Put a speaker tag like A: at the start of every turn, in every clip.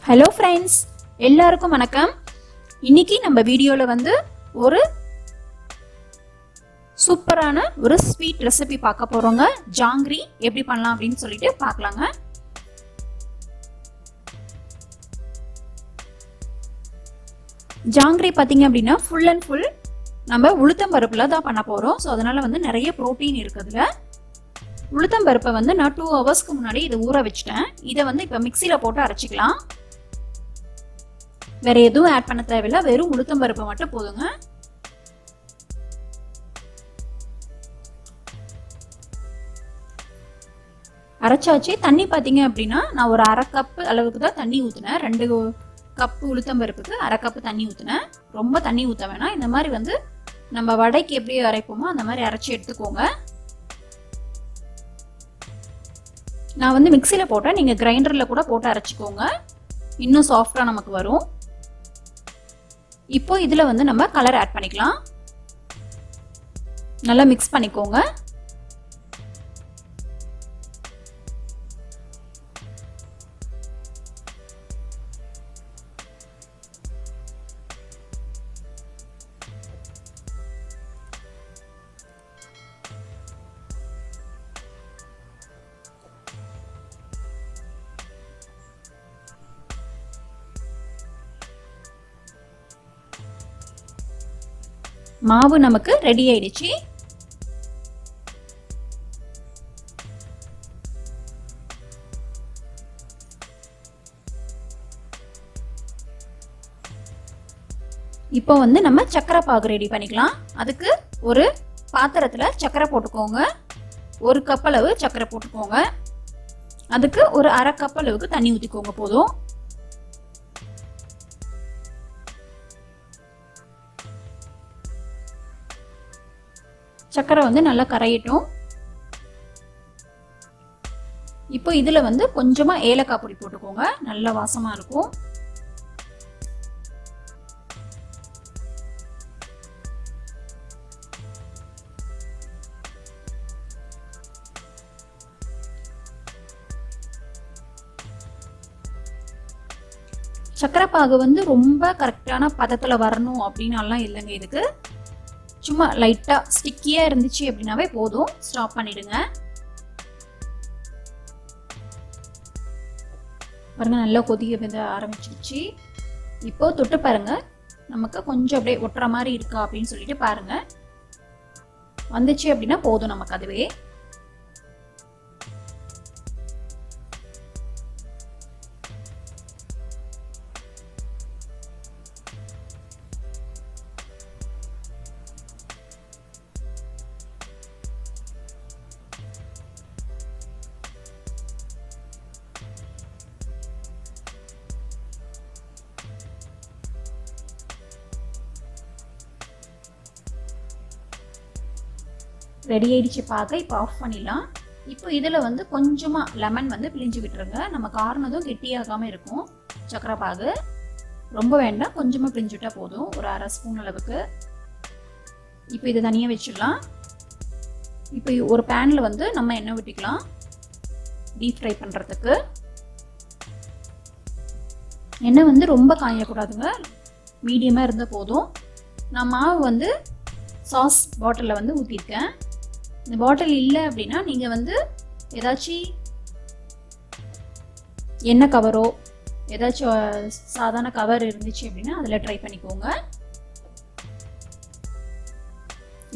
A: Hello friends, எல்லாருக்கும் வணக்கம். இன்னைக்கு நம்ம வீடியோல ஒரு சூப்பரான ஒரு ஸ்வீட் ரெசிபி பார்க்க போறோங்க. ஜாங்கிரி எப்படி பண்ணலாம் அப்படின்னு சொல்லிட்டு பார்க்கலாங்க. ஜாங்கிரி பார்த்தீங்க அப்படின்னா ஃபுல் அண்ட் ஃபுல் நம்ம உளுத்தம் பருப்புல தான் பண்ண போறோம். ஸோ அதனால நிறைய புரோட்டீன் இருக்குதுல. உளுத்தம் பருப்பை நான் 2 ஹவர்ஸ்க்கு முன்னாடி இதை ஊற வச்சுட்டேன். இதை இப்போ மிக்சியில போட்டு அரைச்சிக்கலாம். வேற எதுவும் ஆட் பண்ண தேவையில்ல, வெறும் உளுத்தம் பருப்பு மட்டும் போதுங்க. அரைச்சாச்சு. தண்ணி பார்த்தீங்க அப்படின்னா நான் ஒரு 1/2 கப் அளவுக்கு தான் தண்ணி ஊற்றினேன். 2 கப் உளுத்தம் பருப்புக்கு 1/2 கப் தண்ணி ஊற்றினேன். ரொம்ப தண்ணி ஊற்ற வேணாம். இந்த மாதிரி நம்ம வடைக்கு எப்படி அரைப்போமோ அந்த மாதிரி அரைச்சி எடுத்துக்கோங்க. நான் மிக்சியில போட்டேன், நீங்க கிரைண்டர்ல கூட போட்டு அரைச்சிக்கோங்க, இன்னும் சாஃப்டா நமக்கு வரும். இப்போ இதுல நம்ம கலர் ஆட் பண்ணிக்கலாம். நல்லா மிக்ஸ் பண்ணிக்கோங்க. மாவு நமக்கு ரெடி ஆயிடுச்சு. இப்போ நம்ம சக்கரை பாகு ரெடி பண்ணிக்கலாம். அதுக்கு ஒரு பாத்திரத்துல சக்கரை போட்டுக்கோங்க. 1 கப் அளவு சக்கரை போட்டுக்கோங்க. அதுக்கு ஒரு 1/2 கப் அளவுக்கு தண்ணி ஊத்திக்கோங்க போதும். சக்கரை நல்லா கரையட்டும். இப்போ இதுல கொஞ்சமா ஏலக்காய் பொடி போட்டுக்கோங்க, நல்ல வாசமா இருக்கும். சக்கரை பாகு ரொம்ப கரெக்டான பதத்துல வரணும் அப்படின்னாலாம் இல்லைங்க. இதுக்கு சும்மா லைட்டா ஸ்டிக்கியா இருந்துச்சு அப்படின்னாவே போதும், ஸ்டாப் பண்ணிடுங்க. பாருங்க, நல்லா கொதிக்க ஆரம்பிச்சிருச்சு. இப்போ தொட்டு பாருங்க, நமக்கு கொஞ்சம் அப்படியே ஒட்டுற மாதிரி இருக்கா அப்படின்னு சொல்லிட்டு பாருங்க. வந்துச்சு அப்படின்னா போதும் நமக்கு அதுவே. ரெடி ஆயிடுச்சு பாக. இப்போ ஆஃப் பண்ணிடலாம். இப்போ இதில் கொஞ்சமா லெமன் பிழிஞ்சு விட்டுருங்க. நம்ம காரணதும் கெட்டியாகாம இருக்கும் சக்கரை பாகு. ரொம்ப வேண்டாம், கொஞ்சமா பிழிஞ்சு விட்டா போதும், ஒரு 1/2 ஸ்பூன் அளவுக்கு. இப்போ இதை தனியாக வச்சிடலாம். இப்போ ஒரு பேன்ல நம்ம எண்ணெய் விட்டுக்கலாம் டீப் ஃப்ரை பண்றதுக்கு. எண்ணெய் ரொம்ப காயக்கூடாதுங்க, மீடியமா இருந்தா போதும். நான் மாவு சாஸ் பாட்டிலில் ஊற்றிருக்கேன். இந்த பாட்டில் இல்லை அப்படின்னா நீங்கள் ஏதாச்சும் எண்ணெய் கவரோ ஏதாச்சும் சாதாரண கவர் இருந்துச்சு அப்படின்னா அதில் ட்ரை பண்ணிக்கோங்க.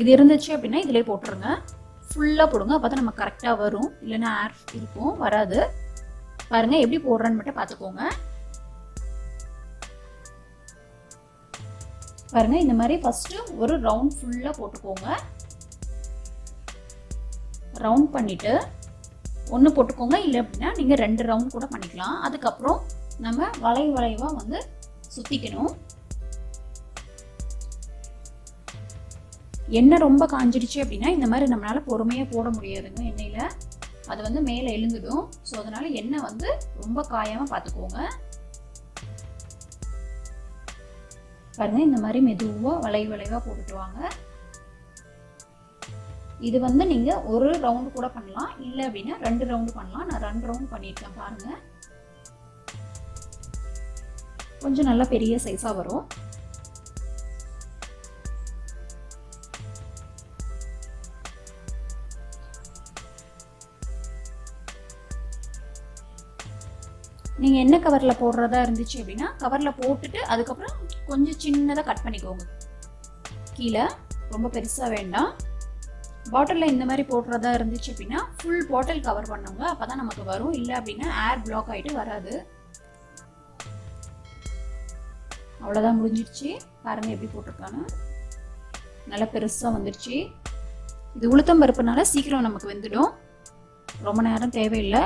A: இது இருந்துச்சு அப்படின்னா இதிலே போட்டுருங்க, ஃபுல்லாக போடுங்க. அப்போ தான் நம்ம கரெக்டாக வரும், இல்லைன்னா ஏர் இருக்கும், வராது. பாருங்கள் எப்படி போடுறேன்னு மட்டும் பார்த்துக்கோங்க. பாருங்க, இந்த மாதிரி ஃபர்ஸ்ட் ஒரு ரவுண்ட் ஃபுல்லா போட்டுக்கோங்க. ரவுண்ட் பண்ணிட்டு ஒன்று போட்டுக்கோங்க, இல்லை அப்படின்னா நீங்கள் 2 ரவுண்ட் கூட பண்ணிக்கலாம். அதுக்கப்புறம் நம்ம வளைவா சுத்திக்கணும். எண்ணெய் ரொம்ப காஞ்சிடுச்சு அப்படின்னா இந்த மாதிரி நம்மளால பொறுமையாக போட முடியாதுங்க எண்ணெயில். அது மேலே எழுந்துடும். ஸோ அதனால எண்ணெய் ரொம்ப காயாமல் பார்த்துக்கோங்க. பாருங்க, இந்த மாதிரி மெதுவாக வளைவா போட்டுட்டு வாங்க. இது நீங்க ஒரு ரவுண்ட் கூட பண்ணலாம், இல்ல அப்படின்னா 2 ரவுண்ட் பண்ணலாம். நான் 2 ரவுண்ட் பண்ணிருக்கேன் பாருங்க. கொஞ்சம் நல்லா பெரிய சைஸாக வரும். நீங்கள் என்ன கவரில் போடுறதா இருந்துச்சு அப்படின்னா கவரில் போட்டுட்டு அதுக்கப்புறம் கொஞ்சம் சின்னதாக கட் பண்ணிக்கோங்க. கீழே ரொம்ப பெருசாக வேண்டாம். பாட்டிலில் இந்த மாதிரி போடுறதா இருந்துச்சு அப்படின்னா ஃபுல் பாட்டில் கவர் பண்ணுங்க, அப்போ தான் நமக்கு வரும். இல்லை அப்படின்னா ஏர் பிளாக் ஆகிட்டு வராது. அவ்வளோதான், முடிஞ்சிடுச்சு. பாருங்கள் எப்படி போட்டிருக்கான்னு, நல்லா பெருசாக வந்துடுச்சு. இது உளுத்தம் பருப்புனால சீக்கிரம் நமக்கு வெந்துடும், ரொம்ப நேரம் தேவையில்லை.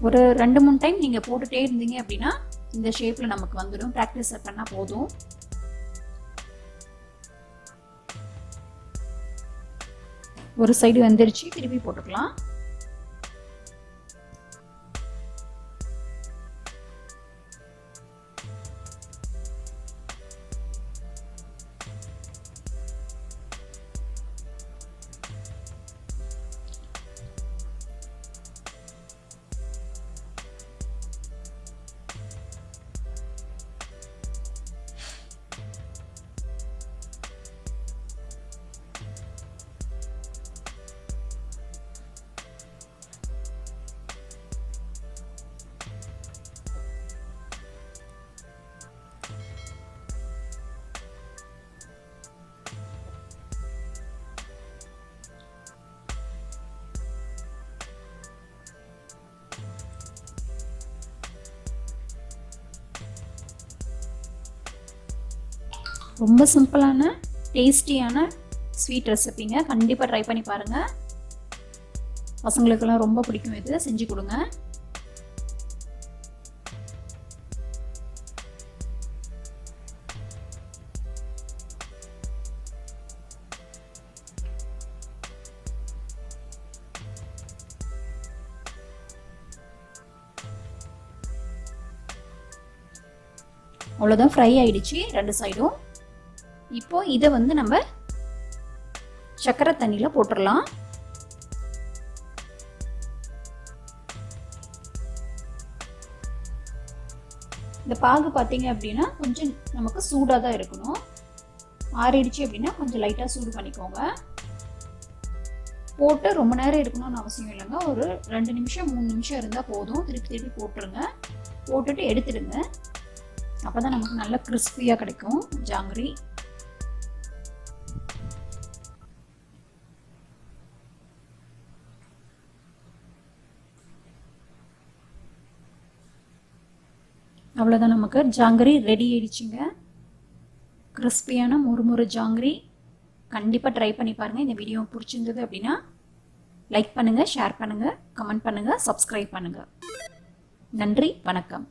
A: ஒரு 2-3 டைம் நீங்கள் போட்டுகிட்டே இருந்தீங்க அப்படின்னா இந்த ஷேப்பில் நமக்கு வந்துடும். ப்ராக்டிஸ் பண்ணால் போதும். ஒரு சைடு வெந்துருச்சு, திருப்பி போட்டுக்கலாம். ரொம்ப சிம்பிளான டேஸ்டியான ஸ்வீட் ரெசிபிங்க. கண்டிப்பாக ட்ரை பண்ணி பாருங்கள். பசங்களுக்கெல்லாம் ரொம்ப பிடிக்கும், இது செஞ்சு கொடுங்க. அவ்வளோதான், ஃப்ரை ஆயிடுச்சு 2 சைடும். இப்போ இதை வந்து நம்ம சக்கரை தண்ணியில் போட்டுடலாம். இந்த பாகு பார்த்தீங்க அப்படின்னா கொஞ்சம் நமக்கு சூடாக தான் இருக்கணும். ஆறிடுச்சு அப்படின்னா கொஞ்சம் லைட்டாக சூடு பண்ணிக்கோங்க. போட்டு ரொம்ப நேரம் இருக்கணும்னு அவசியம் இல்லைங்க. ஒரு 2 நிமிஷம் 3 நிமிஷம் இருந்தால் போதும். திருப்பி திருப்பி போட்டுருங்க. போட்டுட்டு எடுத்துடுங்க. அப்போ தான் நமக்கு நல்லா கிறிஸ்பியாக கிடைக்கும் ஜாங்கிரி. அவ்வளோதான், நமக்கு ஜாங்கிரி ரெடி ஆயிடுச்சுங்க. கிறிஸ்பியான முறுமுறு ஜாங்கிரி. கண்டிப்பாக ட்ரை பண்ணி பாருங்கள். இந்த வீடியோ பிடிச்சிருந்தது அப்படின்னா லைக் பண்ணுங்கள், ஷேர் பண்ணுங்கள், கமெண்ட் பண்ணுங்கள், சப்ஸ்கிரைப் பண்ணுங்கள். நன்றி, வணக்கம்.